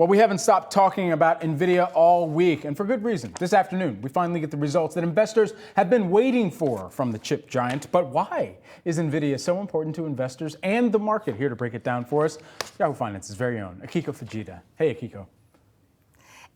Well, we haven't stopped talking about Nvidia all week, and for good reason. This afternoon, we finally get the results that investors have been waiting for from the chip giant. But why is Nvidia so important to investors and the market? Here to break it down for us, Yahoo Finance's very own Akiko Fujita. Hey, Akiko.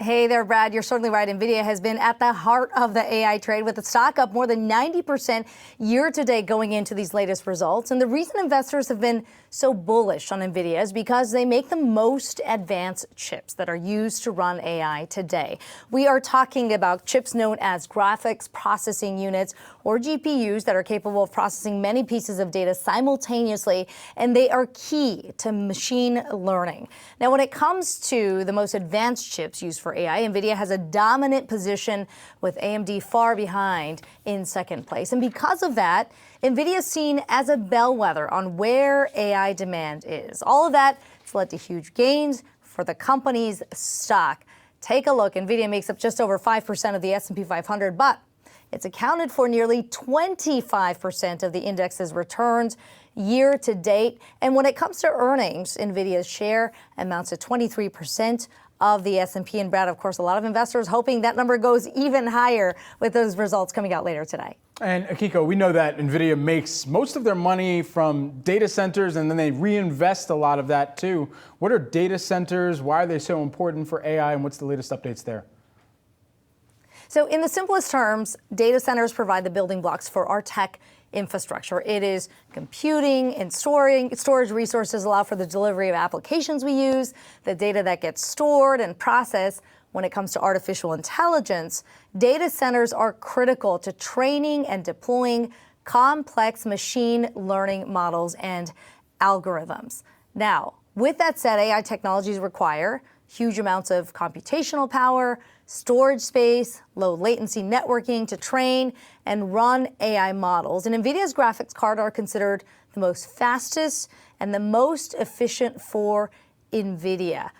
Hey there, Brad. You're certainly right. Nvidia has been at the heart of the AI trade, with the stock up more than 90% year to date going into these latest results. And the reason investors have been so bullish on Nvidia is because they make the most advanced chips that are used to run AI today. We are talking about chips known as graphics processing units, or GPUs, that are capable of processing many pieces of data simultaneously, and they are key to machine learning. Now, when it comes to the most advanced chips used for AI, Nvidia has a dominant position, with AMD far behind in second place. And because of that, Nvidia is seen as a bellwether on where AI demand is. All of that has led to huge gains for the company's stock. Take a look. Nvidia makes up just over 5% of the S&P 500, but it's accounted for nearly 25% of the index's returns year to date. And when it comes to earnings, Nvidia's share amounts to 23% of the S&P. And Brad, of course, a lot of investors hoping that number goes even higher with those results coming out later today. And Akiko, we know that Nvidia makes most of their money from data centers, and then they reinvest a lot of that too. What are data centers? Why are they so important for AI? And what's the latest updates there? So in the simplest terms, data centers provide the building blocks for our tech infrastructure. It is computing and storage resources allow for the delivery of applications we use, the data that gets stored and processed. When it comes to artificial intelligence, data centers are critical to training and deploying complex machine learning models and algorithms. Now, with that said, AI technologies require huge amounts of computational power, storage space, low latency networking to train and run AI models. And NVIDIA's graphics card are considered the most fastest and the most efficient for NVIDIA.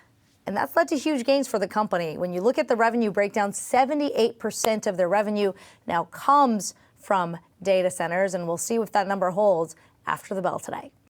And that's led to huge gains for the company. When you look at the revenue breakdown, 78% of their revenue now comes from data centers, and we'll see if that number holds after the bell today.